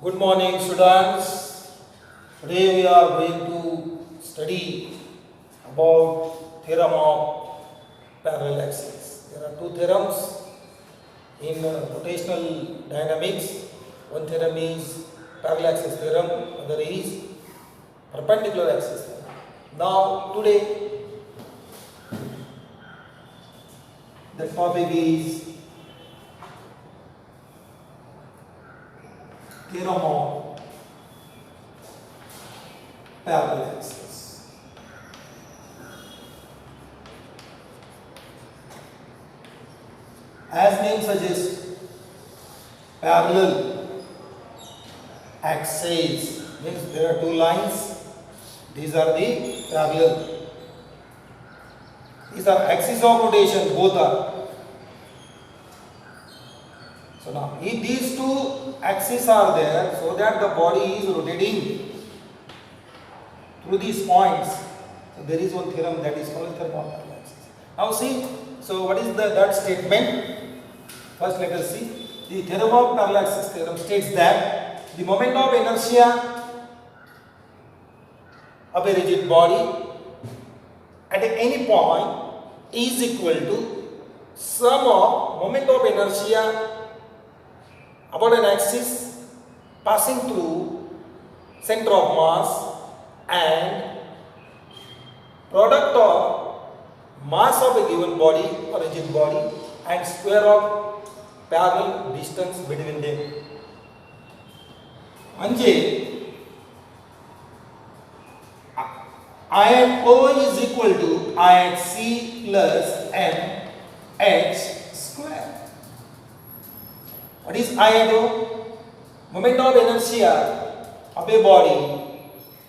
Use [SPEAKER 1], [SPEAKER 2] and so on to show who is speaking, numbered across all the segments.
[SPEAKER 1] Good morning, students. Today we are going to study about theorem of parallel axis. There are two theorems in rotational dynamics. One theorem is parallel axis theorem, other is perpendicular axis theorem. Now today the topic is theorem of parallel axis. As name suggests, parallel axes means there are two lines. These are the parallel. These are axes of rotation, both are. So now, if these two axes are there, so that the body is rotating through these points. So there is one theorem that is called theorem of parallel axis. Now see, so what is that statement? First let us see. The theorem of parallel axis theorem states that the moment of inertia of a rigid body at any point is equal to sum of moment of inertia about an axis passing through center of mass and product of mass of a given body or rigid body and square of parallel distance between them. म्हणजे I at O is equal to I at C plus M H square. What is I at O? Moment of inertia of a body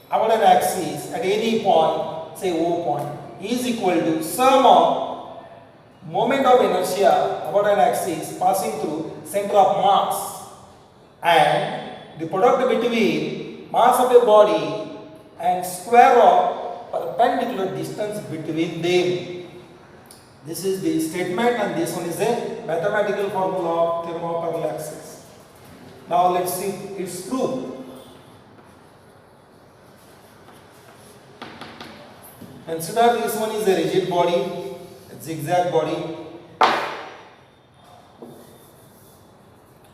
[SPEAKER 1] about an axis at any point, say O point, is equal to sum of moment of inertia about an axis passing through center of mass and the product between mass of a body and square of perpendicular distance between them. This is the statement and this one is a mathematical formula of theorem of parallel axis. Now let's see its proof. Consider this one is a rigid body, a zigzag body.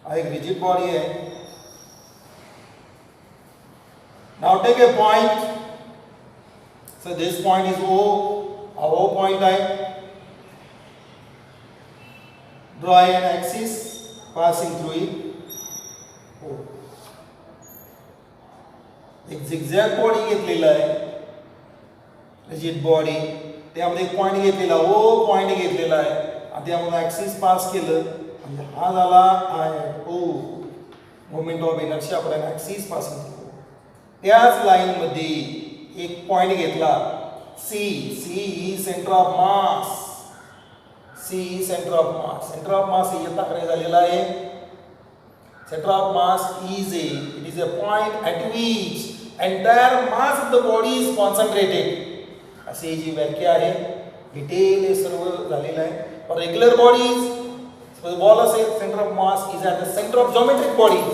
[SPEAKER 1] एक rigid body है. Now take a point. So this point is O. A O point है. Draw an axis passing through it. O. एक zigzag body घेतलेला आहे. rigid body त्यामध्ये एक point घेतलेला O point घेतलेला आहे आणि त्यामध्ये ऍक्सिस पास केलं म्हणजे हा झाला I at O moment of inertia आपण ऍक्सिस पासून त्याच लाईन मध्ये एक पॉइंट घेतला C ही centre of mass C centre of mass येता कडे झालेला आहे centre of mass it is a point at which entire mass of the body is concentrated अशी जी व्याख्या आहे डिटेल हे सर्व झालेलं आहे for regular bodies suppose ball असेल centre of mass is at the centre of geometric bodies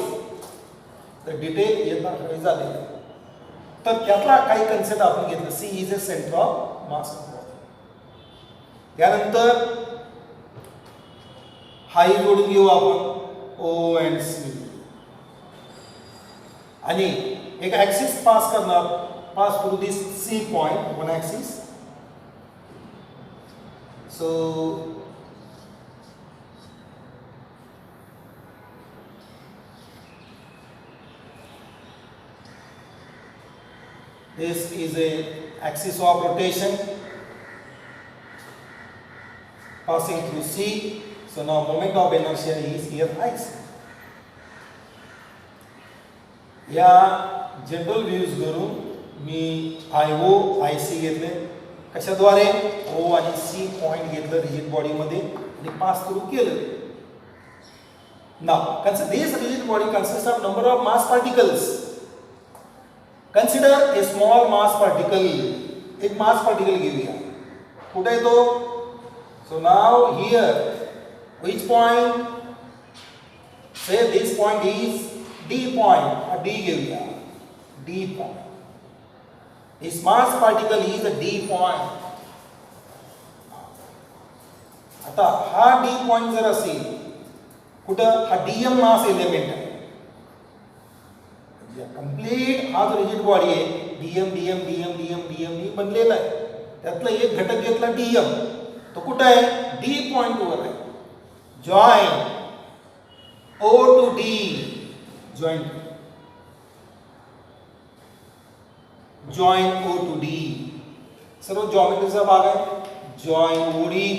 [SPEAKER 1] तर डिटेल येणार हे झालेलं आहे तर त्यातला काही कन्सेप्ट आपण घेतलं C is a centre of mass of body त्यानंतर हाई जोडून घेऊ आपण ओ अँड सी आणि एक ऍक्सिस पास करणार pass through this C point, one axis. So this is a axis of rotation passing through C. So now moment of inertia is here IC. या general views करून मी IO IC घेतले कशाद्वारे O आणि C point घेतलं rigid body मध्ये आणि pass through केलं now consider this rigid body consists of number of mass particles consider a small mass particle एक mass particle घेऊया कुठे तो so now here which point say this point is D D point, हा D घेऊया, D point. This mass particle is a d point. आता हा D point जर असेल कुठं, हा डीएम मास एलिमेंट आहे. कंप्लीट हा जो रिजिड बॉडी आहे DM DM DM DM DM नी बनलेला आहे. त्यातला एक घटक घेतला डीएम, तो कुठं आहे, डी पॉइंट वर आहे. Join O to D, join join O to D, सर्व जॉमेट्रीचा भाग आहे. जॉइन ओडी,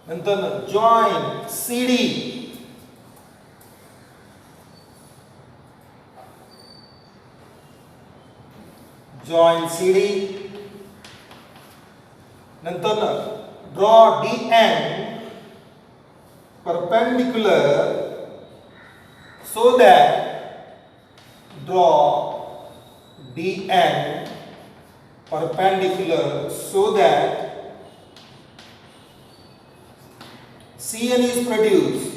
[SPEAKER 1] नंतर जॉइन सीडी, जॉइन सीडी, नंतर draw D N perpendicular so that draw dn perpendicular so that cn is produced.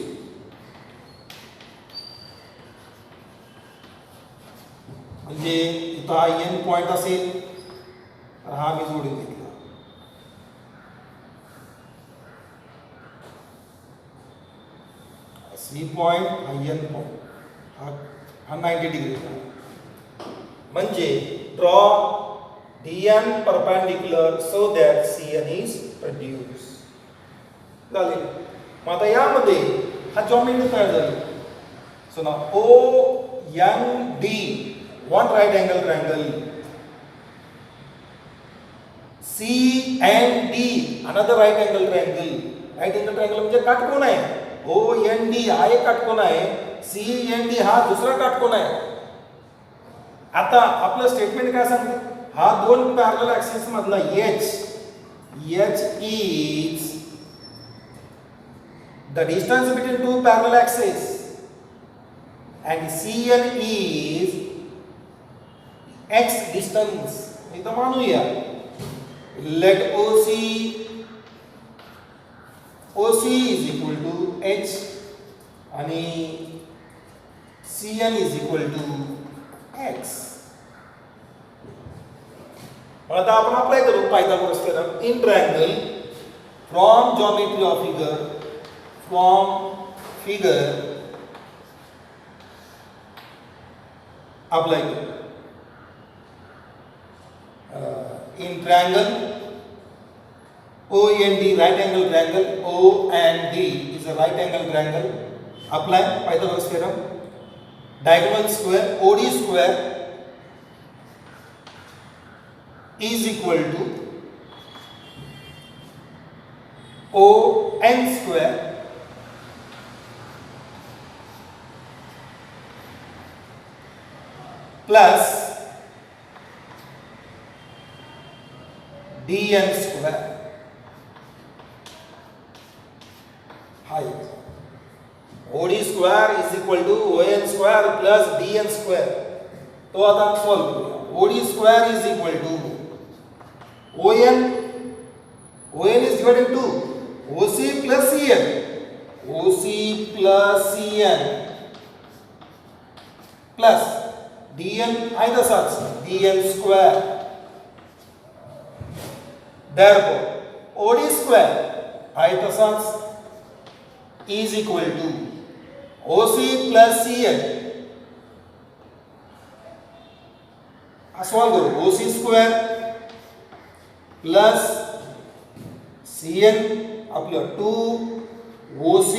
[SPEAKER 1] म्हणजे इथं हा n पॉइंट असेल तर हा मी जोडून घेतला. सी पॉइंट हा n पॉइंट, हा 90 डिग्री. म्हणजे draw dn perpendicular so that cn is produce. झाले. मग आता यामध्ये हा जॉमेट्री तयार झाली. सो ना O N D, one right angle triangle. C N D, another right angle triangle. Right angle triangle म्हणजे काटकोन आहे. ओ एन डी हा एक काटकोन आहे, सी एन डी हा दुसरा काटकोन आहे. आता आपलं स्टेटमेंट काय सांगते, हा दोन पॅरलल ऍक्सिस मधला H is the distance between two parallel axis and cn is x distance. इथं मानूया, let OC is equal to h आणि cn is equal to x. आता आपण अप्लाय करू Pythagoras theorem in triangle from geometry of figure apply in triangle OND, right angle triangle. OND is a right angle triangle. Apply Pythagoras theorem. Diagonal square OD square is equal to ON square plus dn square. Hi. OD square is equal to ON square plus dn square. तो आता solve करूया. OD square is equal to ON is divided to OC plus CN. OC plus CN plus dn आहे तसाच dn square. Therefore OD square आहे तसाच is equal to OC plus CN. Solve करू. OC square plus CN आपलं 2 OC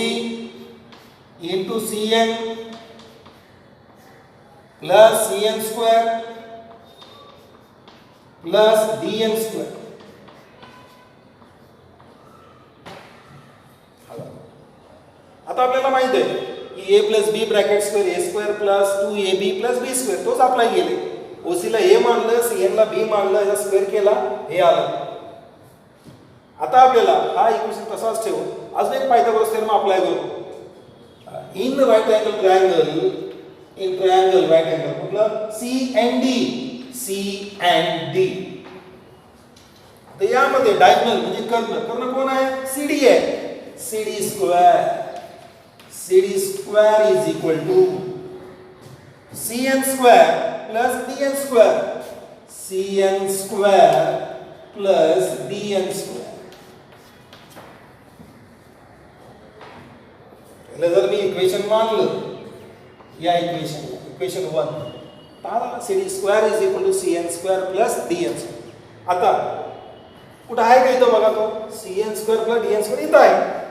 [SPEAKER 1] into CN plus cn square plus dn square. आता आपल्याला माहित आहे की a plus b bracket square a square plus 2ab plus b square तोच apply केले. OC La a मानलं, cn ला b मानलं, याचा स्क्वेअर केला, हे आलं. आता आपल्याला हा इक्वेशन तसाच ठेवून अजून एक पायथागोरस थेरम अप्लाय करू. In right angle triangle, in triangle right angle मतलब सी एंड डी. तर यामध्ये डायगोनल म्हणजे कर्ण कोण आहे, CD आहे. CD CD square is equal to CN square plus DN square. CN square plus DN square. जर मी equation मानलं या इक्वेशन 1 तर CD square is equal to CN square plus DN square. आता कुठं आहे का इथं बघा तो CN square plus DN square इथं आहे.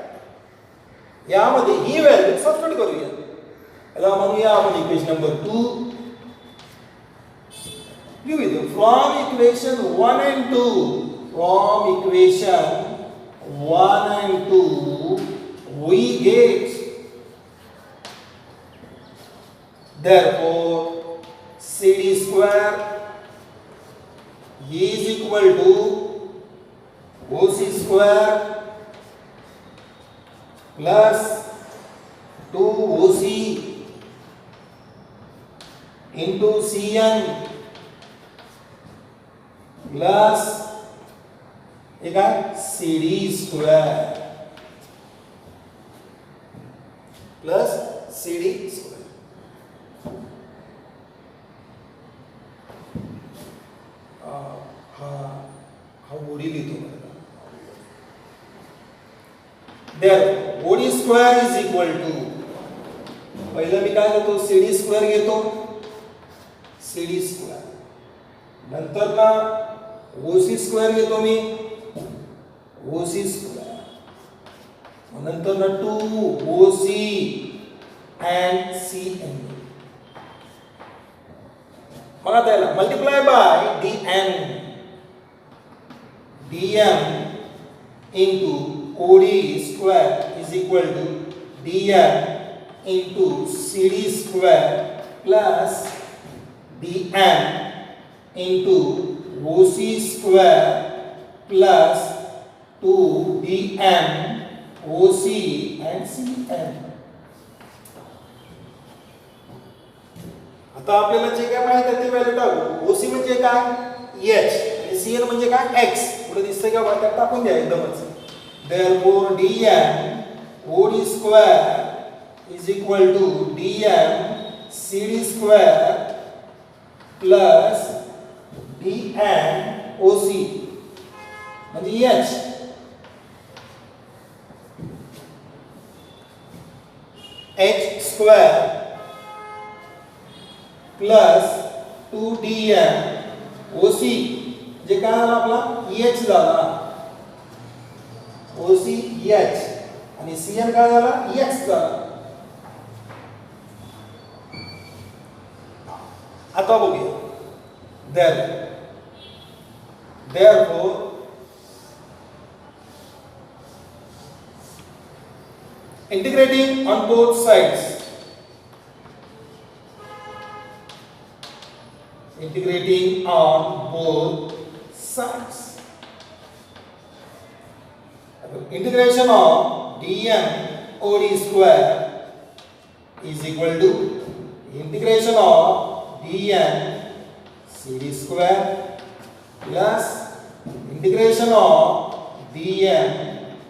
[SPEAKER 1] यामध्ये ही व्हॅल्यू सबस्टिट्यूट करूया. याला म्हणूया आपण इक्वेशन नंबर 2. लिहू इथं from equation 1 and 2. From equation 1 and 2 we get therefore CD square is equal to OC square plus 2OC into CN plus एक है CD square plus CD square. हा ओडी लिहितो. There OD square is equal to पहिलं मी काय घेतो CD square घेतो CD square. नंतर ना OC square घेतो मी OC square. नंतर ना 2OC and CN. मग आता याला multiply by dm into OD square is equal to dm into CD square plus dm into OC square plus 2dm OC and CN. आता आपल्याला जे काय माहिती आहे ते व्हॅल्यू टाकू. OC म्हणजे काय H आणि CN म्हणजे काय X. पुढे दिसतंय का बघा टाकून द्या एकदमच. Therefore dm OD square is equal to dm CD square plus dm OC म्हणजे H. H square plus 2dm OC जे काय झालं आपला H झाला. OC H आणि CN काय झाला X झाला. आता बघूया. Therefore integrating on both sides. Integrating on both sides. Integration of dm OD square is equal to integration of dm CD square plus integration of dm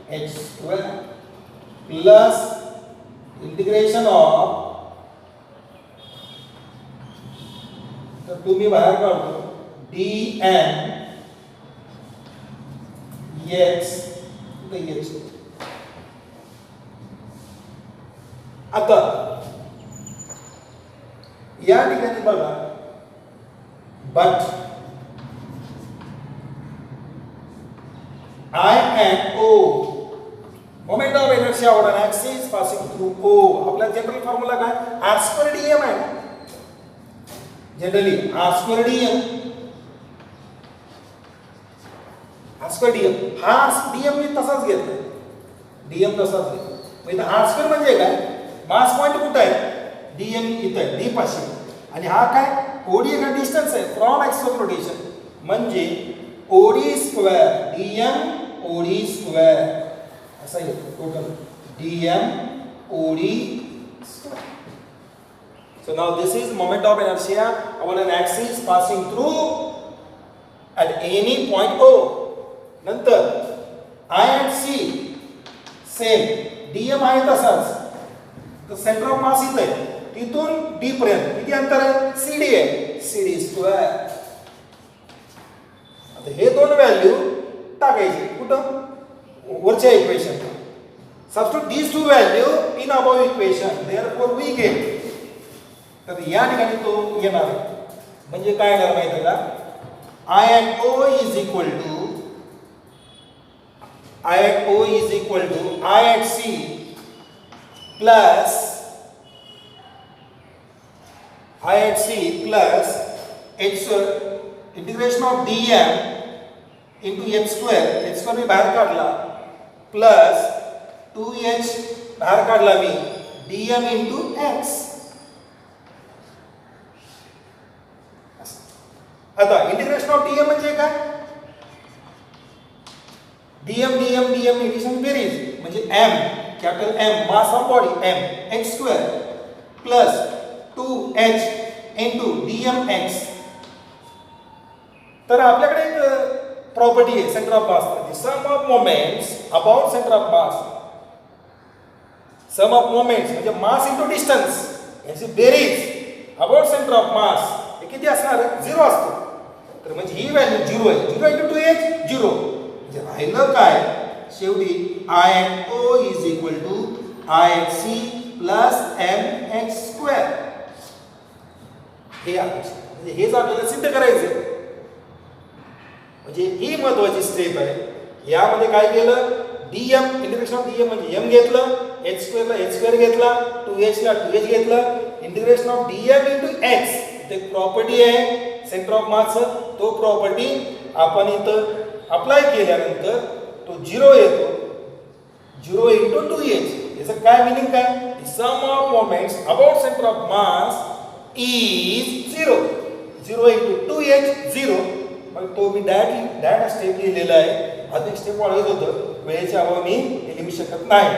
[SPEAKER 1] H square plus integration of तर तुम्ही बाहेर काढतो dm x x. आता या ठिकाणी बघा but I and O moment of inertia on an axis passing through O. आपला general formula काय r square dm आहे ना. जनरली r square dm हा dm मी तसाच घेतला. dm तसाच घेतला. म्हणजे r square म्हणजे काय मास पॉइंट कुठे आहे dm इथे आहे d पाशी आणि हा काय OD का डिस्टन्स आहे फ्रॉम एक्सिस ऑफ रोटेशन म्हणजे OD square dm OD square असा येतो total dm OD square. So now this is moment of inertia on an axis passing through at any point O. नंतर I and C same dm आहे तसाच तर centre of मास इथं आहे, तिथून D पर्यंत किती अंतर आहे, CD आहे, CD स्क्वेअर. आता हे दोन व्हॅल्यू टाकायचे कुठं, वरच्या equation. Substitute these two value in above equation, therefore we get. तर या ठिकाणी तो येणार आहे, म्हणजे काय येणार माहिती का, I at O is equal to I at C plus h integration of dm into h square मी बाहेर काढला प्लस 2h बाहेर काढला मी dm into x. आता इंटिग्रेशन ऑफ dm म्हणजे काय, dm एडिशन बेरीज म्हणजे m, capital M mass of body m x square plus 2h into dm x. तर आपल्याकडे एक प्रॉपर्टी आहे centre of mass, sum of moments about centre of mass. Sum of moments म्हणजे mass into distance, याची बेरीज about centre of mass हे किती असणार, 0 असतो. तर म्हणजे ही व्हॅल्यू 0 आहे, 0 into 2h 0. म्हणजे राहिलं काय, शेवटी I at O is equal to I at C plus mx square. हे म्हणजे हेच आपल्याला सिद्ध करायचं. म्हणजे ही महत्वाची स्टेप आहे. यामध्ये काय केलं, dm इंटिग्रेशन ऑफ dm म्हणजे m घेतलं, h स्क्वेअर ला h स्क्वेअर घेतला, 2h ला 2h घेतलं, integration of dm into x. ते प्रॉपर्टी आहे सेंटर ऑफ मास, तो प्रॉपर्टी आपण इथं अप्लाय केल्यानंतर तो 0 येतो, 0 into 2h. याचं काय मिनिंग काय, sum of moments about centre of mass is 0, 0 into 2h 0. मग तो मी डायरेक्ट स्टेप लिहिलेला आहे, अधिक स्टेप वाढवत होतं, वेळेच्या अभाव मी हे लिहू शकत नाही.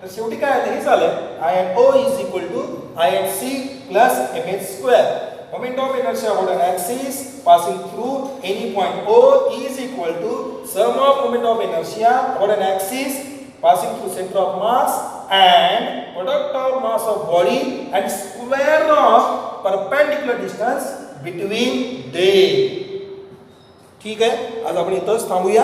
[SPEAKER 1] तर शेवटी काय आलं, हे झालं I at O is equal to I at C plus mh square. Moment of inertia about an axis passing through any point O is equal to sum of moment of inertia about an axis passing through center of mass and product of mass of body and square of perpendicular distance between them. ठीक आहे, आज आपण इथंच थांबूया.